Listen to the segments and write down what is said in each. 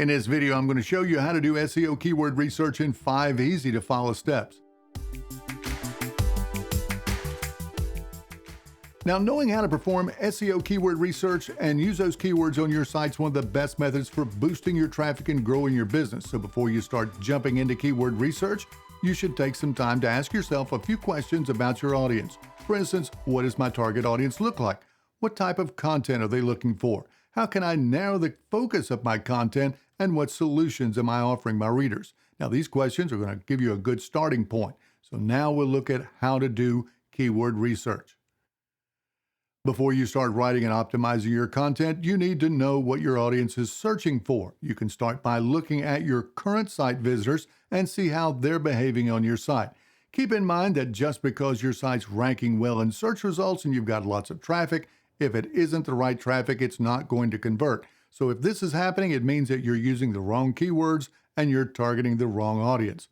In this video, I'm going to show you how to do SEO keyword research in 5 easy to follow steps. Now, knowing how to perform SEO keyword research and use those keywords on your site is one of the best methods for boosting your traffic and growing your business. So before you start jumping into keyword research, you should take some time to ask yourself a few questions about your audience. For instance, what does my target audience look like? What type of content are they looking for? How can I narrow the focus of my content? And what solutions am I offering my readers? Now, these questions are going to give you a good starting point. So now we'll look at how to do keyword research. Before you start writing and optimizing your content, you need to know what your audience is searching for. You can start by looking at your current site visitors and see how they're behaving on your site. Keep in mind that just because your site's ranking well in search results and you've got lots of traffic, if it isn't the right traffic, it's not going to convert. So if this is happening, it means that you're using the wrong keywords and you're targeting the wrong audience.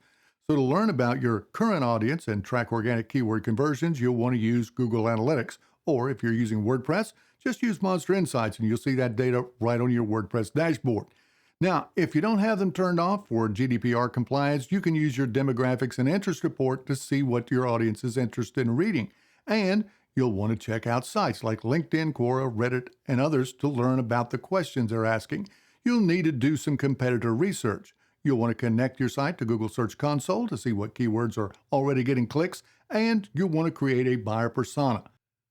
So to learn about your current audience and track organic keyword conversions, you'll want to use Google Analytics. Or if you're using WordPress, just use Monsterinsights and you'll see that data right on your WordPress dashboard. Now, if you don't have them turned off for GDPR compliance, you can use your demographics and interest report to see what your audience is interested in reading. And you'll want to check out sites like LinkedIn, Quora, Reddit, and others to learn about the questions they're asking. You'll need to do some competitor research. You'll want to connect your site to Google Search Console to see what keywords are already getting clicks, and you'll want to create a buyer persona.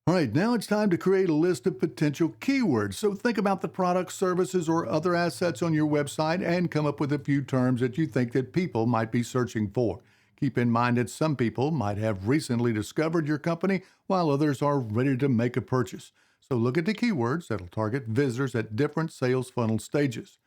All right, now it's time to create a list of potential keywords. So think about the products, services, or other assets on your website and come up with a few terms that you think that people might be searching for. Keep in mind that some people might have recently discovered your company while others are ready to make a purchase. So look at the keywords that'll target visitors at different sales funnel stages.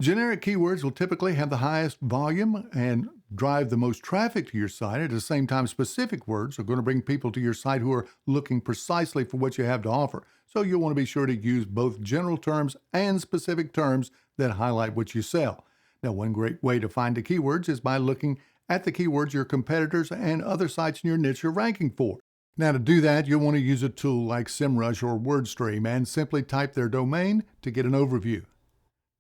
Generic keywords will typically have the highest volume and drive the most traffic to your site. At the same time, specific words are going to bring people to your site who are looking precisely for what you have to offer. So you'll want to be sure to use both general terms and specific terms that highlight what you sell. Now, one great way to find the keywords is by looking at the keywords your competitors and other sites in your niche are ranking for. Now, to do that, you'll want to use a tool like Semrush or WordStream and simply type their domain to get an overview.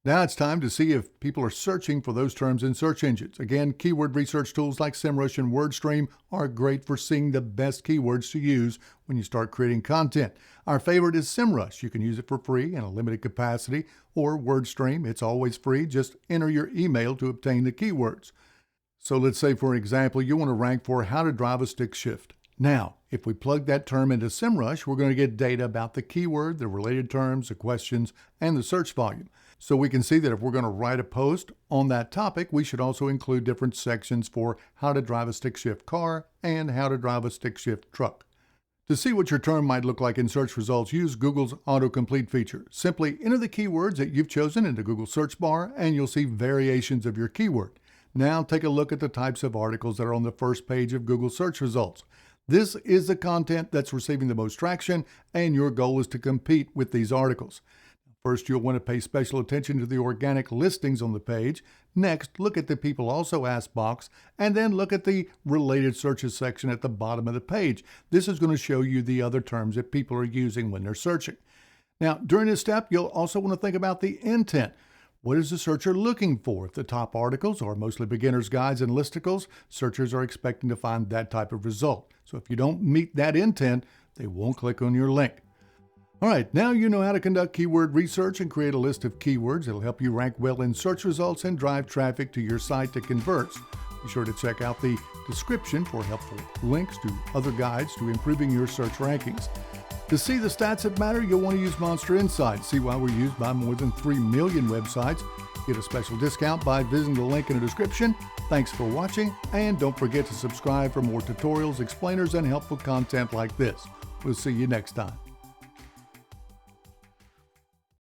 Now it's time to see if people are searching for those terms in search engines. Again, keyword research tools like Semrush and WordStream are great for seeing the best keywords to use when you start creating content. Our favorite is Semrush. You can use it for free in a limited capacity, or WordStream. It's always free. Just enter your email to obtain the keywords. So let's say, for example, you want to rank for how to drive a stick shift. Now, if we plug that term into Semrush, we're going to get data about the keyword, the related terms, the questions, and the search volume. So we can see that if we're going to write a post on that topic, we should also include different sections for how to drive a stick shift car and how to drive a stick shift truck. To see what your term might look like in search results, use Google's autocomplete feature. Simply enter the keywords that you've chosen into Google search bar and you'll see variations of your keyword. Now take a look at the types of articles that are on the first page of Google search results. This is the content that's receiving the most traction, and your goal is to compete with these articles. First, you'll want to pay special attention to the organic listings on the page. Next, look at the People Also Ask box, and then look at the Related Searches section at the bottom of the page. This is going to show you the other terms that people are using when they're searching. Now, during this step, you'll also want to think about the intent. What is the searcher looking for? If the top articles are mostly beginner's guides and listicles, searchers are expecting to find that type of result. So if you don't meet that intent, they won't click on your link. All right, now you know how to conduct keyword research and create a list of keywords that'll help you rank well in search results and drive traffic to your site that converts. Be sure to check out the description for helpful links to other guides to improving your search rankings. To see the stats that matter, you'll want to use Monsterinsights. See why we're used by more than 3 million websites. Get a special discount by visiting the link in the description. Thanks for watching, and don't forget to subscribe for more tutorials, explainers, and helpful content like this. We'll see you next time.